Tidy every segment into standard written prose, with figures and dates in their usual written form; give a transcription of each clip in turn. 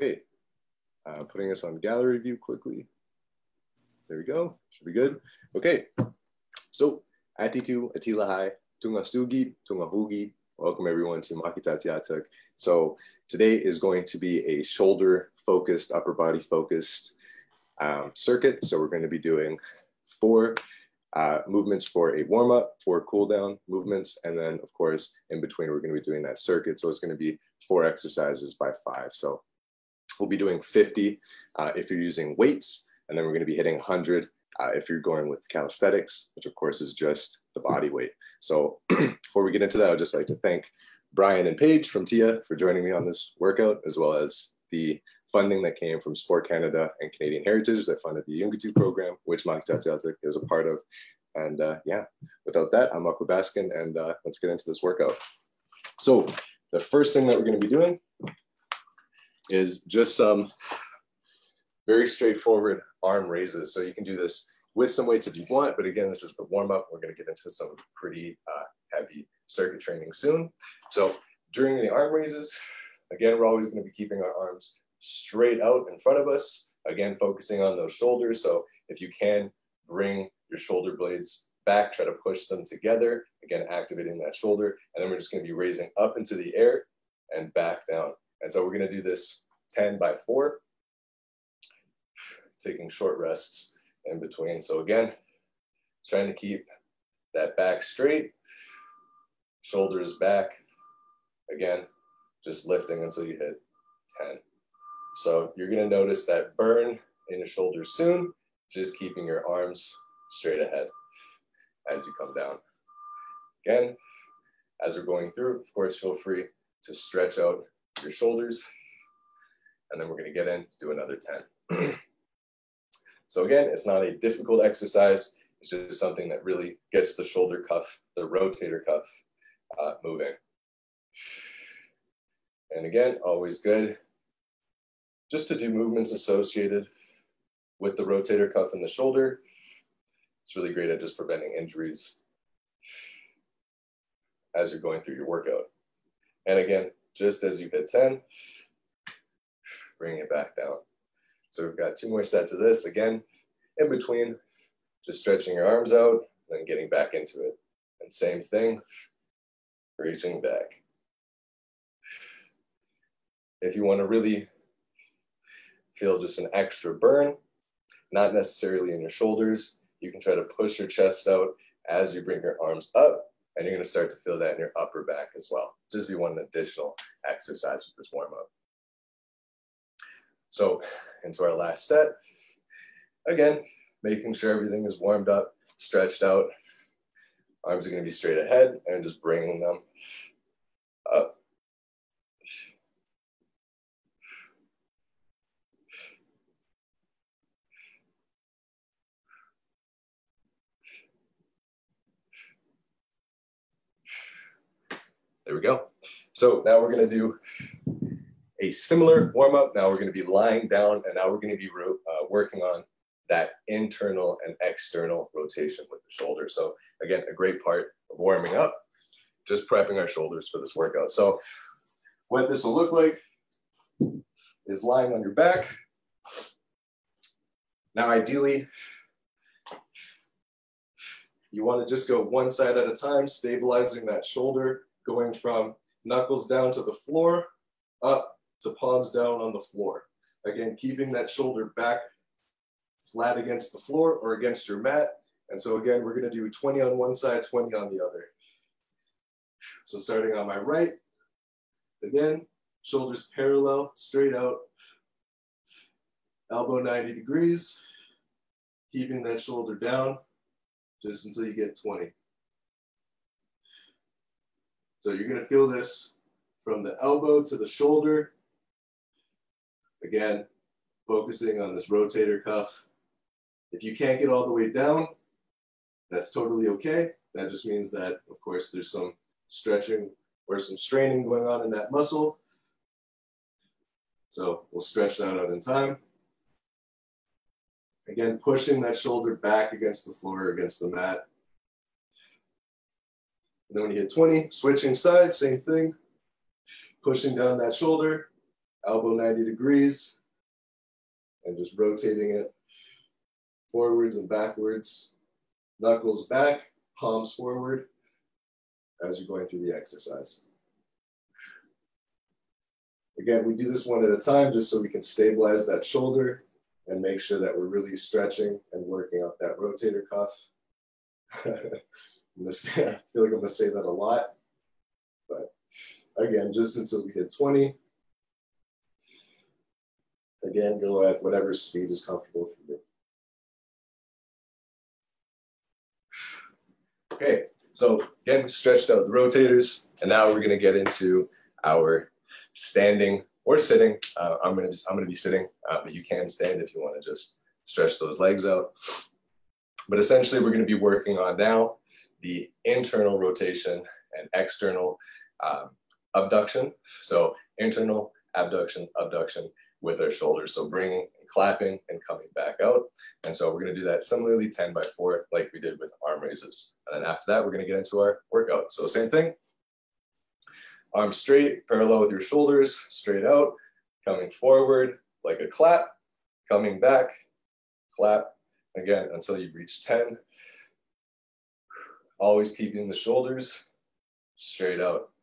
Okay, putting us on gallery view quickly. There we go, should be good. Okay, so Atelihai, Tunngasugit, Tunngasugit. Welcome everyone to Makitatsiatuq. So today is going to be a shoulder focused, upper body focused circuit. So we're going to be doing 4 movements for a warm up, 4 cool down movements. And then of course, in between, we're going to be doing that circuit. So it's going to be 4 exercises by 5. So we'll be doing 50 if you're using weights, and then we're going to be hitting 100 if you're going with calisthenics, which of course is just the body weight. So before we get into that, I'd just like to thank Brian and Paige from TIA for joining me on this workout, as well as the funding that came from Sport Canada and Canadian Heritage that funded the Untitled program, which Makitatsiatuq is a part of. And yeah, without that, I'm Upperback, and let's get into this workout. So the first thing that we're going to be doing is just some very straightforward arm raises. So you can do this with some weights if you want, but again, this is the warm up. We're going to get into some pretty heavy circuit training soon. So during the arm raises, again, we're always going to be keeping our arms straight out in front of us. Again, focusing on those shoulders. So if you can, bring your shoulder blades back, try to push them together. Again, activating that shoulder. And then we're just going to be raising up into the air and back down. And so we're going to do this 10 by 4, taking short rests in between. So again, trying to keep that back straight, shoulders back. Again, just lifting until you hit 10. So you're going to notice that burn in your shoulders soon, just keeping your arms straight ahead as you come down. Again, as we're going through, of course, feel free to stretch out your shoulders, and then we're going to get in, do another 10. So again, it's not a difficult exercise. It's just something that really gets the shoulder cuff, the rotator cuff moving. And again, always good just to do movements associated with the rotator cuff and the shoulder. It's really great at just preventing injuries as you're going through your workout. And again, just as you hit 10, bring it back down. So we've got 2 more sets of this. Again, in between, just stretching your arms out, then getting back into it. And same thing, reaching back. If you want to really feel just an extra burn, not necessarily in your shoulders, you can try to push your chest out as you bring your arms up, and you're going to start to feel that in your upper back as well. Just be one additional exercise with this warm up. So into our last set, again, making sure everything is warmed up, stretched out. Arms are going to be straight ahead and just bringing them up. There we go. So now we're going to do a similar warm-up. Now we're going to be lying down, and now we're going to be working on that internal and external rotation with the shoulder. So again, a great part of warming up, just prepping our shoulders for this workout. So what this will look like is lying on your back. Now ideally, you want to just go one side at a time, stabilizing that shoulder, going from knuckles down to the floor, up to palms down on the floor. Again, keeping that shoulder back flat against the floor or against your mat. And so again, we're going to do 20 on one side, 20 on the other. So starting on my right, again, shoulders parallel, straight out, elbow 90 degrees, keeping that shoulder down just until you get 20. So you're going to feel this from the elbow to the shoulder. Again, focusing on this rotator cuff. If you can't get all the way down, that's totally okay. That just means that, of course, there's some stretching or some straining going on in that muscle. So we'll stretch that out in time. Again, pushing that shoulder back against the floor or against the mat. And then when you hit 20, switching sides, same thing. Pushing down that shoulder, elbow 90 degrees, and just rotating it forwards and backwards, knuckles back, palms forward as you're going through the exercise. Again, we do this one at a time just so we can stabilize that shoulder and make sure that we're really stretching and working up that rotator cuff. I feel like I'm gonna say that a lot, but again, just until we hit 20. Again, go at whatever speed is comfortable for you. Okay, so again, we stretched out the rotators, and now we're gonna get into our standing or sitting. I'm gonna be sitting, but you can stand if you wanna just stretch those legs out. But essentially, we're gonna be working on now the internal rotation and external abduction. So internal abduction, abduction with our shoulders. So bringing and clapping and coming back out. And so we're gonna do that similarly 10 by 4 like we did with arm raises. And then after that, we're gonna get into our workout. So same thing, arms straight, parallel with your shoulders, straight out, coming forward like a clap, coming back, clap, again, until you reach 10. Always keeping the shoulders straight out.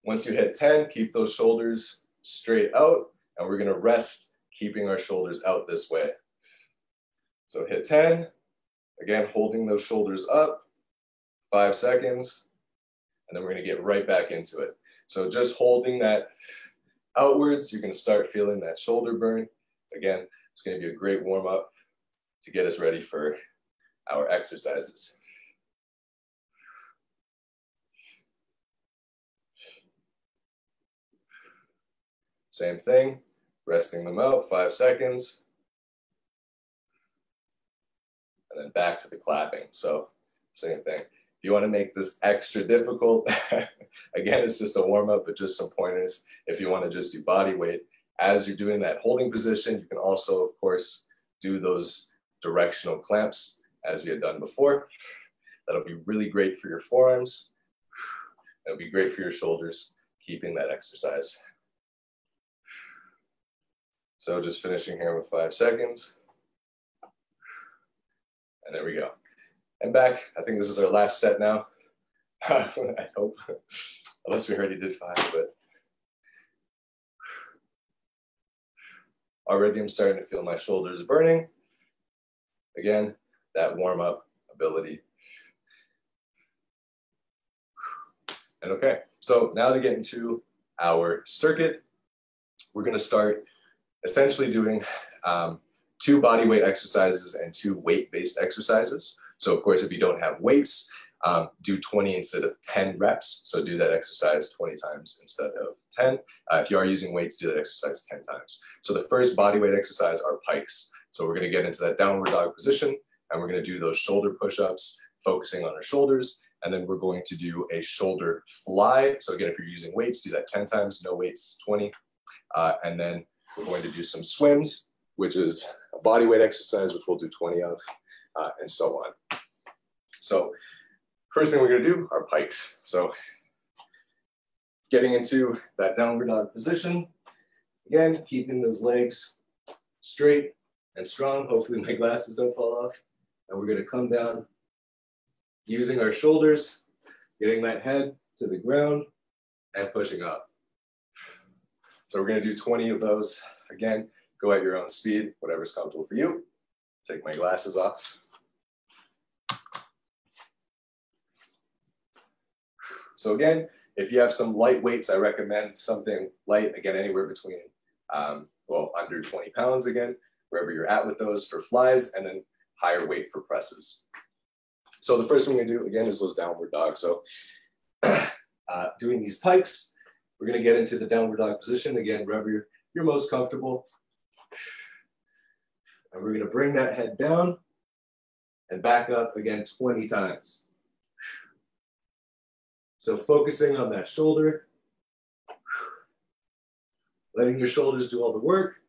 Once you hit 10, keep those shoulders straight out, and we're gonna rest, keeping our shoulders out this way. So hit 10, again, holding those shoulders up, 5 seconds, and then we're gonna get right back into it. So just holding that outwards, you're gonna start feeling that shoulder burn. Again, it's gonna be a great warm up to get us ready for our exercises. Same thing, resting them out, 5 seconds. And then back to the clapping. So same thing. If you want to make this extra difficult, again, it's just a warm up, but just some pointers. If you want to just do body weight, as you're doing that holding position, you can also, of course, do those directional clamps as we had done before. That'll be really great for your forearms. That'll be great for your shoulders, keeping that exercise. So just finishing here with 5 seconds. And there we go. And back, I think this is our last set now. I hope, unless we already did 5, but. Already I'm starting to feel my shoulders burning. Again, that warm up ability. And okay, so now to get into our circuit, we're gonna start essentially doing 2 body weight exercises and 2 weight-based exercises. So of course, if you don't have weights, do 20 instead of 10 reps. So do that exercise 20 times instead of 10. If you are using weights, do that exercise 10 times. So the first body weight exercise are pikes. So we're gonna get into that downward dog position, and we're gonna do those shoulder push-ups, focusing on our shoulders. And then we're going to do a shoulder fly. So again, if you're using weights, do that 10 times, no weights, 20. And then we're going to do some swims, which is a body weight exercise, which we'll do 20 of, and so on. So first thing we're gonna do are pikes. So getting into that downward dog position, again, keeping those legs straight and strong. Hopefully my glasses don't fall off. And we're gonna come down using our shoulders, getting that head to the ground and pushing up. So we're gonna do 20 of those. Again, go at your own speed, whatever's comfortable for you. Take my glasses off. So again, if you have some light weights, I recommend something light, again, anywhere between, well, under 20 pounds again, wherever you're at with those for flies, and then higher weight for presses. So the first thing we're gonna do, again, is those downward dogs. So doing these pikes, we're gonna get into the downward dog position, again, wherever you're most comfortable. And we're gonna bring that head down and back up again 20 times. So focusing on that shoulder, letting your shoulders do all the work.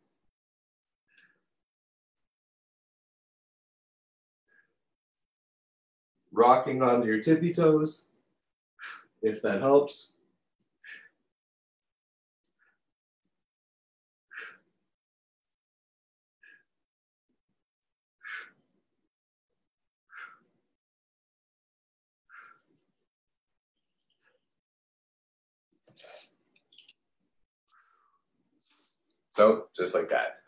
Rocking onto your tippy toes, if that helps. So just like that.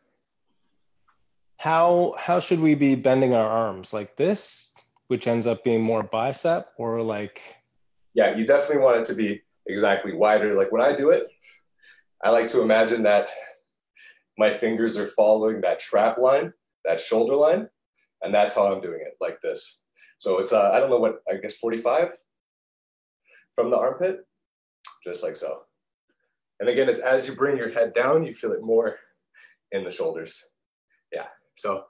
How should we be bending our arms? Like this, which ends up being more bicep, or like? Yeah, you definitely want it to be exactly wider. Like when I do it, I like to imagine that my fingers are following that trap line, that shoulder line, and that's how I'm doing it, like this. So it's, I don't know what, I guess 45 from the armpit, just like so. And again, it's as you bring your head down, you feel it more in the shoulders. Yeah, so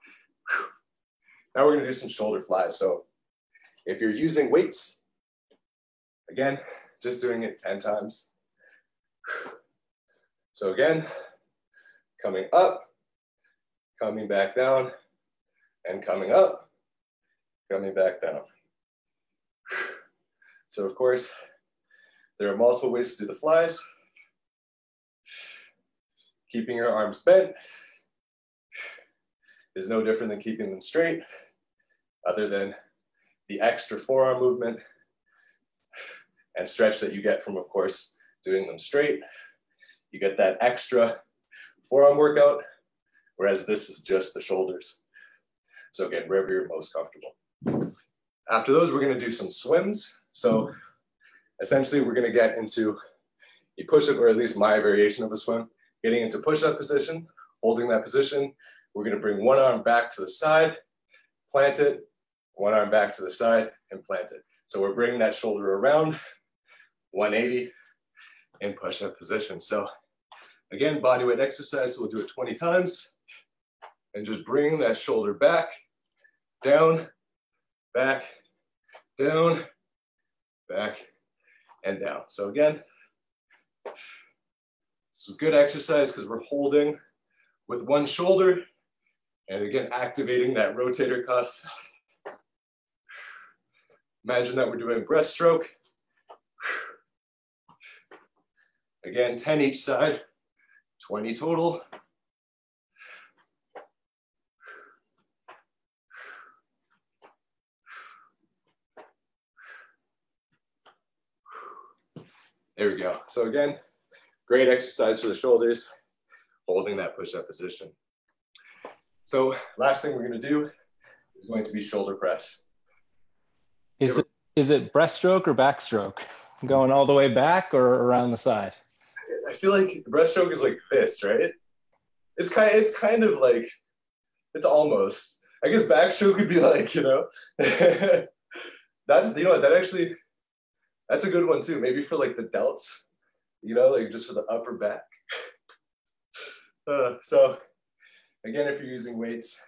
now we're gonna do some shoulder flies. So if you're using weights, again, just doing it 10 times. So again, coming up, coming back down, and coming up, coming back down. So of course, there are multiple ways to do the flies. Keeping your arms bent is no different than keeping them straight, other than the extra forearm movement and stretch that you get from, of course, doing them straight. You get that extra forearm workout, whereas this is just the shoulders. So again, wherever you're most comfortable. After those, we're gonna do some swims. So essentially, we're gonna get into a push-up, or at least my variation of a swim, getting into push-up position, holding that position. We're gonna bring one arm back to the side, plant it, one arm back to the side, and plant it. So we're bringing that shoulder around, 180 in push-up position. So again, bodyweight exercise, so we'll do it 20 times, and just bring that shoulder back, down, back, down, back, and down. So again, it's a good exercise because we're holding with one shoulder, and again, activating that rotator cuff. Imagine that we're doing breaststroke. Again, 10 each side, 20 total. There we go. So again, great exercise for the shoulders, holding that push-up position. So last thing we're gonna do is going to be shoulder press. Is it breaststroke or backstroke? Going all the way back or around the side? I feel like breaststroke is like this, right? It's kind of like, it's almost. I guess backstroke would be like, you know, that's, you know what, that actually, that's a good one too. Maybe for like the delts, you know, like just for the upper back. So again, if you're using weights,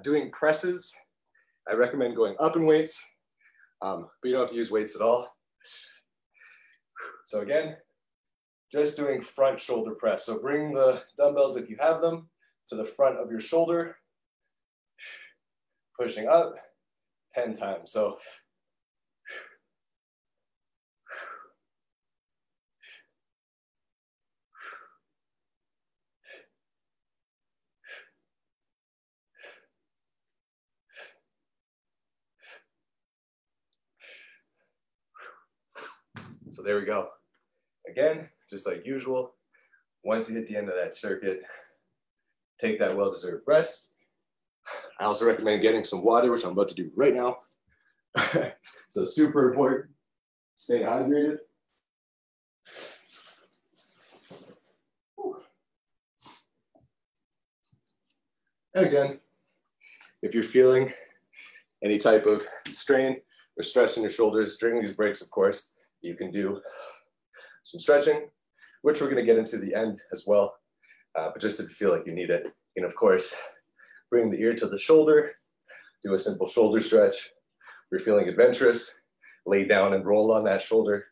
doing presses, I recommend going up in weights, but you don't have to use weights at all. So again, just doing front shoulder press. So bring the dumbbells, if you have them, to the front of your shoulder, pushing up 10 times. So there we go. Again, just like usual, once you hit the end of that circuit, take that well-deserved rest. I also recommend getting some water, which I'm about to do right now. So super important, stay hydrated. Again, if you're feeling any type of strain or stress in your shoulders during these breaks, of course, you can do some stretching, which we're going to get into the end as well. But just if you feel like you need it, you can, of course, bring the ear to the shoulder, do a simple shoulder stretch. If you're feeling adventurous, lay down and roll on that shoulder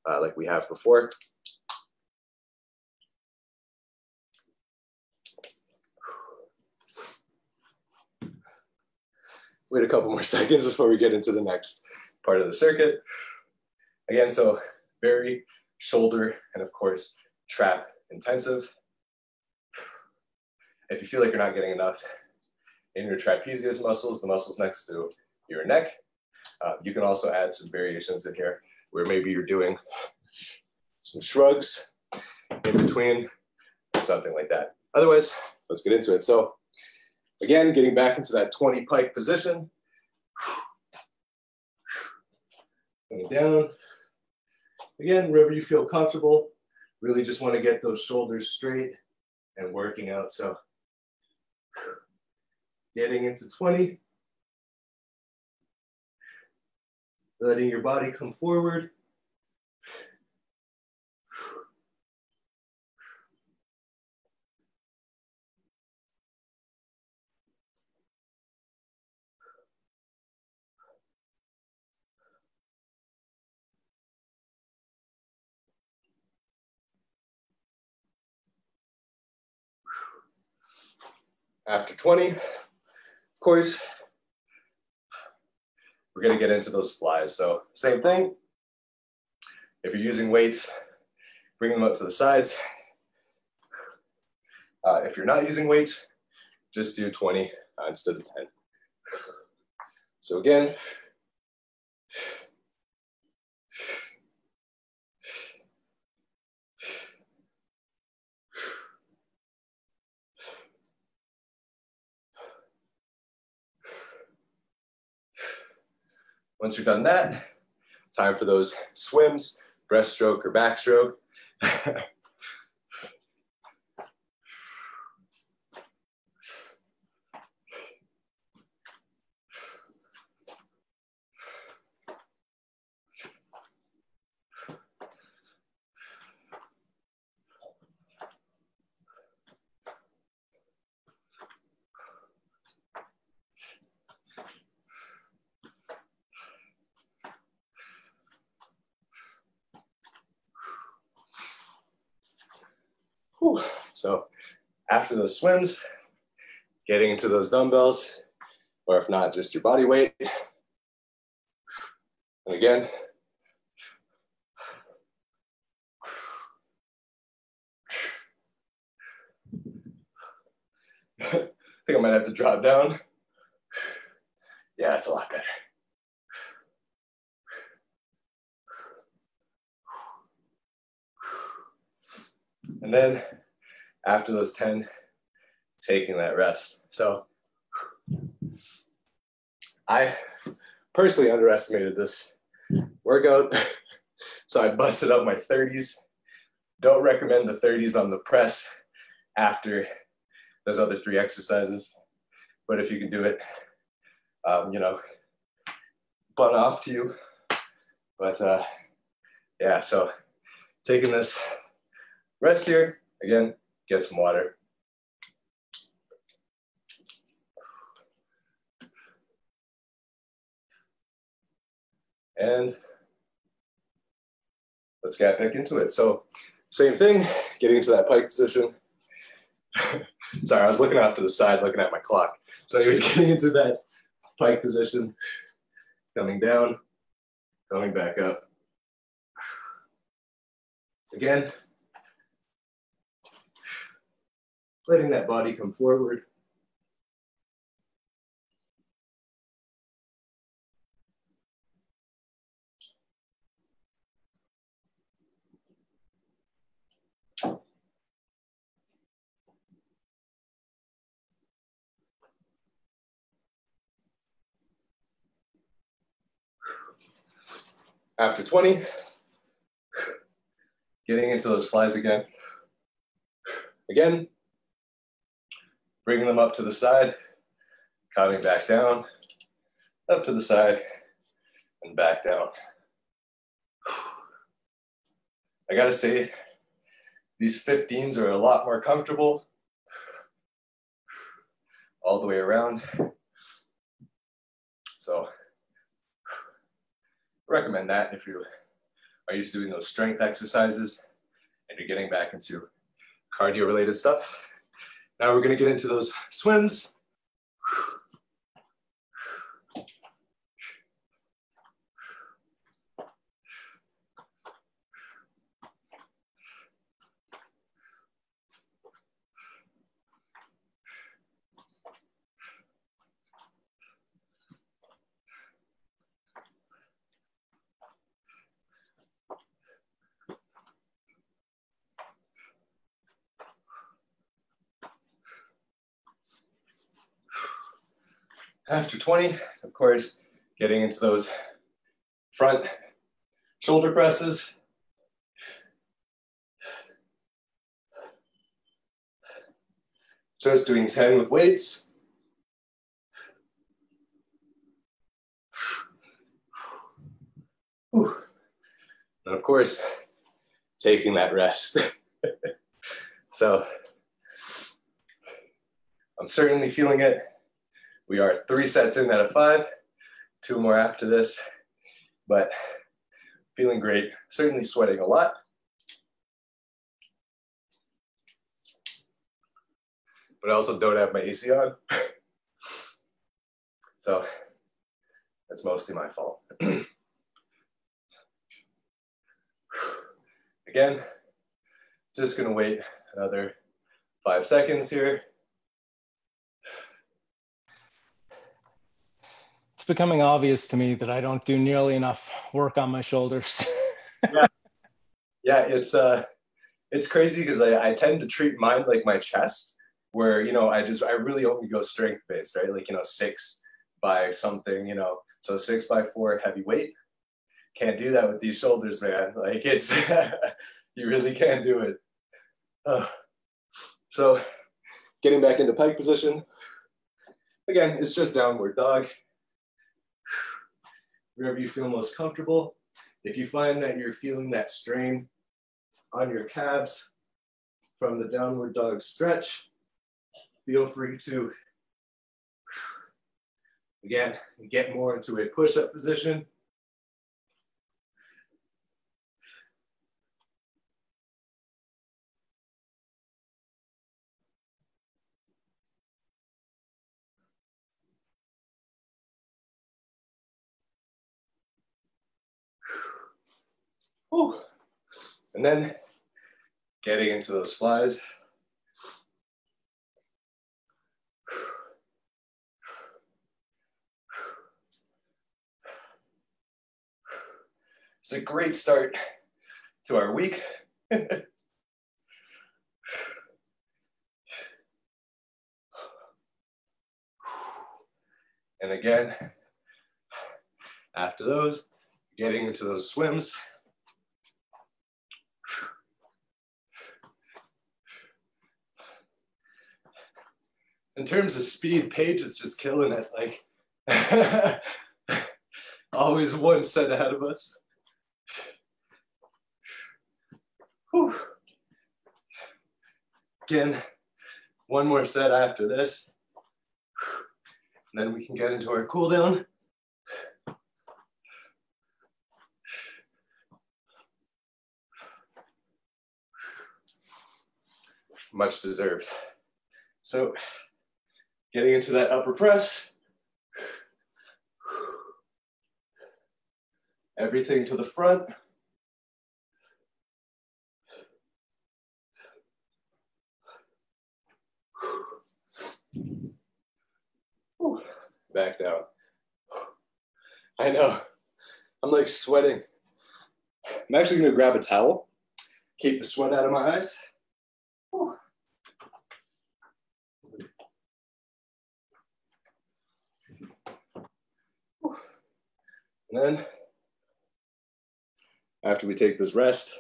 like we have before. Wait a couple more seconds before we get into the next part of the circuit. Again, so very shoulder and of course, trap intensive. If you feel like you're not getting enough in your trapezius muscles, the muscles next to your neck, you can also add some variations in here where maybe you're doing some shrugs in between, or something like that. Otherwise, let's get into it. So again, getting back into that 20 pike position. Coming down. Again, wherever you feel comfortable, really just want to get those shoulders straight and working out. So getting into 20, letting your body come forward. After 20, of course, we're going to get into those flies. So same thing. If you're using weights, bring them up to the sides. If you're not using weights, just do 20 instead of 10. So again, once you're done that, time for those swims, breaststroke or backstroke. Whew. So after those swims, getting into those dumbbells, or if not, just your body weight. And again, I think I might have to drop down. Yeah, it's a lot better. And then after those 10, taking that rest. So I personally underestimated this workout. So I busted up my 30s. Don't recommend the 30s on the press after those other 3 exercises. But if you can do it, you know, bun off to you. But yeah, so taking this rest here, again, get some water. And let's get back into it. So same thing, getting into that pike position. Sorry, I was looking off to the side, looking at my clock. So anyways, getting into that pike position, coming down, coming back up. Again, letting that body come forward. After 20, getting into those flies again. Again, bringing them up to the side, coming back down, up to the side, and back down. I gotta say, these 15s are a lot more comfortable all the way around. So recommend that if you are used to doing those strength exercises and you're getting back into cardio related stuff. Now we're gonna get into those swims. After 20, of course, getting into those front shoulder presses. Just doing 10 with weights. Whew. And of course, taking that rest. So I'm certainly feeling it. We are 3 sets in out of 5, 2 more after this, but feeling great. Certainly sweating a lot. But I also don't have my AC on. So that's mostly my fault. Again, just gonna wait another 5 seconds here. It's becoming obvious to me that I don't do nearly enough work on my shoulders. Yeah, it's crazy because I tend to treat mine like my chest, where, you know, I really only go strength based, right? Like, you know, 6 by something, you know, so 6 by 4 heavy weight. Can't do that with these shoulders, man. Like, it's, you really can't do it. So getting back into pike position. Again, it's just downward dog. Wherever you feel most comfortable. If you find that you're feeling that strain on your calves from the downward dog stretch, feel free to, again, get more into a push-up position. Whew. And then getting into those flies. It's a great start to our week. And again, after those, getting into those swims. In terms of speed, Paige is just killing it. Like, always 1 set ahead of us. Whew. Again, 1 more set after this. And then we can get into our cool down. Much deserved. So, getting into that upper press. Everything to the front. Back down. I know. I'm like sweating. I'm actually going to grab a towel, keep the sweat out of my eyes. And then, after we take this rest,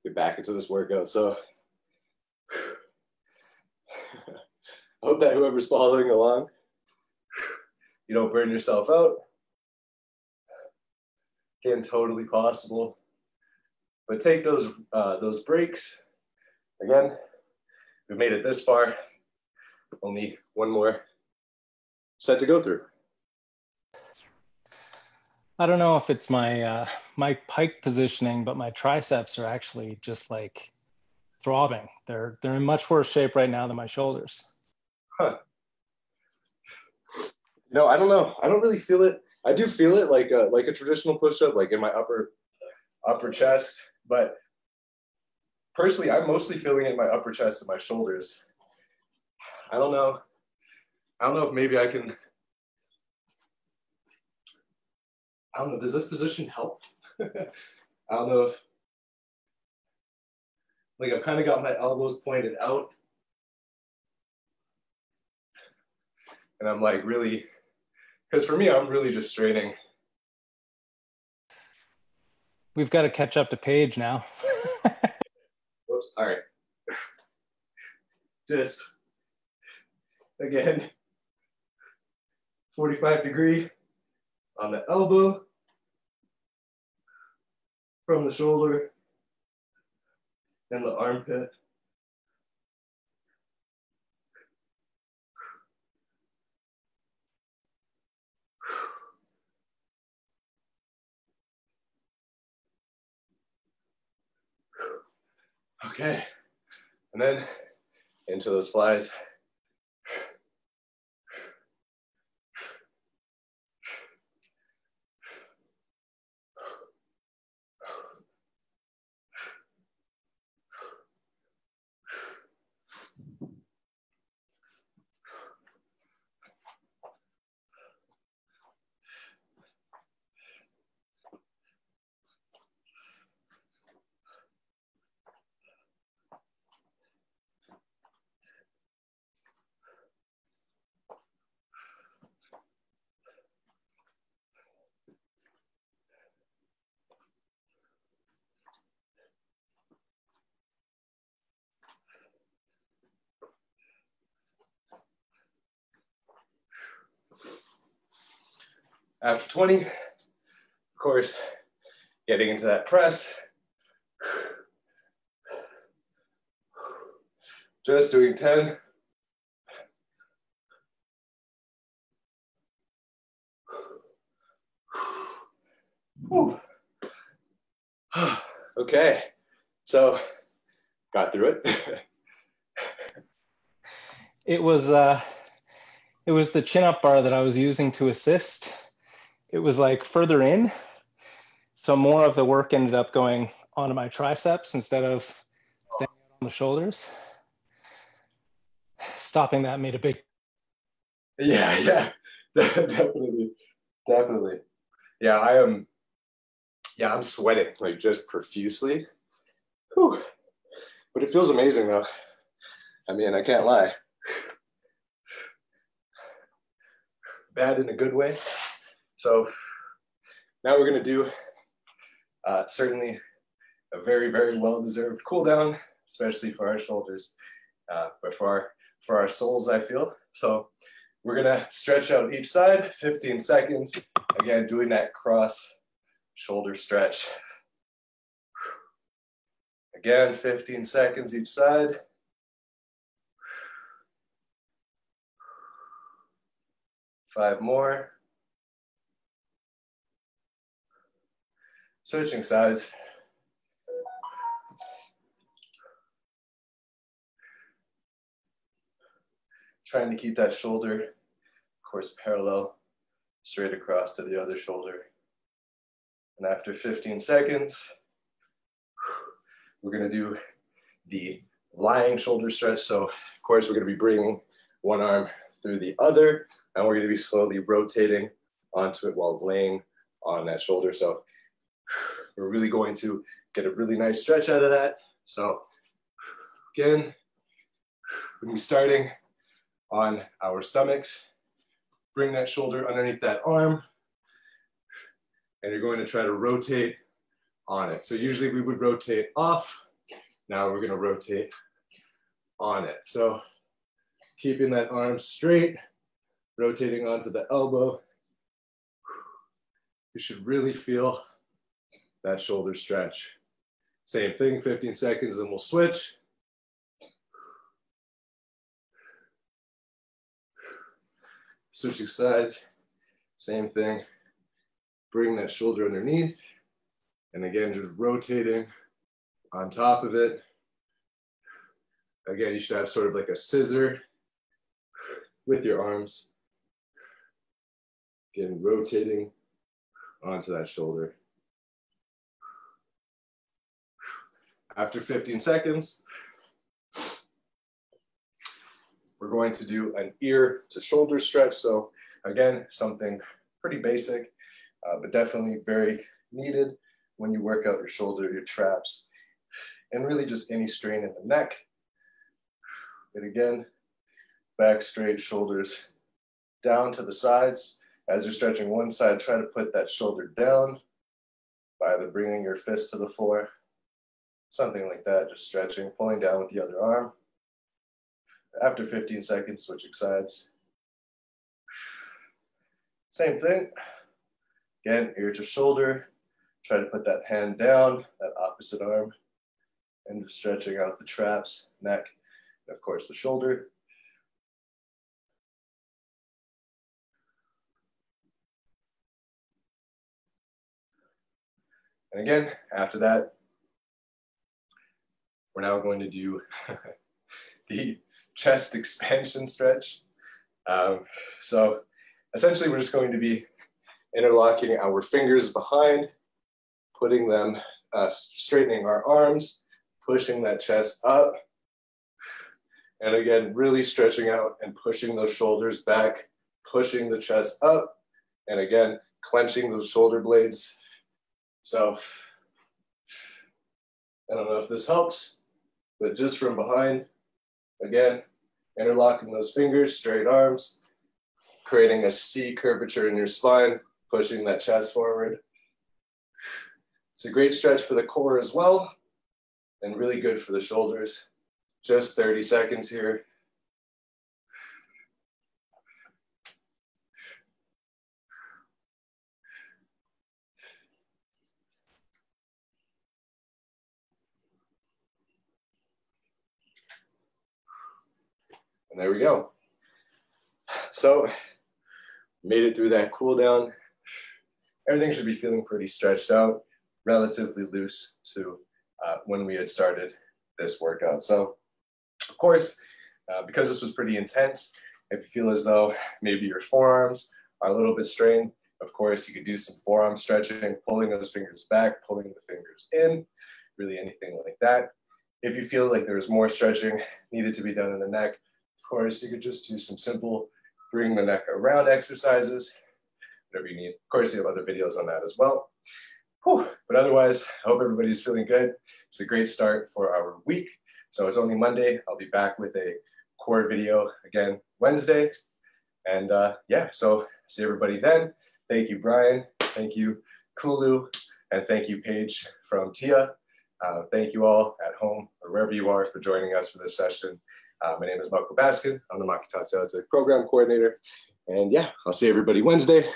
get back into this workout. So, I hope that whoever's following along, you don't burn yourself out. Again, totally possible. But take those breaks. Again, we've made it this far. Only 1 more set to go through. I don't know if it's my my pike positioning, but my triceps are actually just like throbbing. They're in much worse shape right now than my shoulders. Huh. No, I don't know. I don't really feel it. I do feel it like a traditional push-up, like in my upper chest. But personally, I'm mostly feeling it in my upper chest and my shoulders. I don't know. I don't know if maybe I can. I don't know. Does this position help? I don't know if. Like, I've kind of got my elbows pointed out. And I'm like really Because for me, I'm really just straining. We've got to catch up to Paige now. Whoops, all right. Just, again, 45-degree on the elbow, from the shoulder, and the armpit. Okay, and then into those flies. After 20, of course, getting into that press. Just doing 10. Whew. Okay, so got through it. It was the chin-up bar that I was using to assist. It was like further in, so more of the work ended up going onto my triceps instead of staying on the shoulders. Stopping that made a big. Yeah, definitely. Yeah, I'm sweating like just profusely. Whew. But it feels amazing though. I mean, I can't lie. Bad in a good way. So now we're gonna do certainly a very, very well-deserved cool down, especially for our shoulders, but for our soles, I feel. So we're gonna stretch out each side, 15 seconds. Again, doing that cross shoulder stretch. Again, 15 seconds each side. Five more. Switching sides. Trying to keep that shoulder, of course, parallel, straight across to the other shoulder. And after 15 seconds, we're gonna do the lying shoulder stretch. So, of course, we're gonna be bringing one arm through the other, and we're gonna be slowly rotating onto it while laying on that shoulder. So we're really going to get a really nice stretch out of that. So again, we're gonna be starting on our stomachs. Bring that shoulder underneath that arm, and you're going to try to rotate on it. So usually we would rotate off. Now we're gonna rotate on it. So keeping that arm straight, rotating onto the elbow. You should really feel that shoulder stretch. Same thing, 15 seconds, and we'll switch. Switching sides, same thing. Bring that shoulder underneath. And again, just rotating on top of it. Again, you should have sort of like a scissor with your arms. Again, rotating onto that shoulder. After 15 seconds, we're going to do an ear to shoulder stretch. So again, something pretty basic, but definitely very needed when you work out your shoulder, your traps, and really just any strain in the neck. And again, back straight, shoulders down to the sides. As you're stretching one side, try to put that shoulder down by either bringing your fist to the floor, something like that, just stretching, pulling down with the other arm. After 15 seconds, switching sides. Same thing. Again, ear to shoulder. Try to put that hand down, that opposite arm, and just stretching out the traps, neck, and of course the shoulder. And again, after that, we're now going to do the chest expansion stretch. So essentially, we're just going to be interlocking our fingers behind, putting them, straightening our arms, pushing that chest up. And again, really stretching out and pushing those shoulders back, pushing the chest up. And again, clenching those shoulder blades. So I don't know if this helps, but just from behind, again, interlocking those fingers, straight arms, creating a C curvature in your spine, pushing that chest forward. It's a great stretch for the core as well, and really good for the shoulders. Just 30 seconds here. And there we go. So, made it through that cool down. Everything should be feeling pretty stretched out, relatively loose to when we had started this workout. So, of course, because this was pretty intense, if you feel as though maybe your forearms are a little bit strained, of course, you could do some forearm stretching, pulling those fingers back, pulling the fingers in, really anything like that. If you feel like there's more stretching needed to be done in the neck, of course, you could just do some simple bring the neck around exercises, whatever you need. Of course, you have other videos on that as well. Whew. But otherwise, I hope everybody's feeling good. It's a great start for our week. So it's only Monday. I'll be back with a core video again Wednesday. And yeah, so see everybody then. Thank you, Brian. Thank you, Kulu. And thank you, Paige from Tia. Thank you all at home or wherever you are for joining us for this session. My name is Marco Baskin. I'm the Makitatsiatuq program coordinator. And yeah, I'll see everybody Wednesday.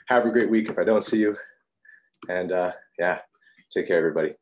Have a great week if I don't see you. And yeah, take care, everybody.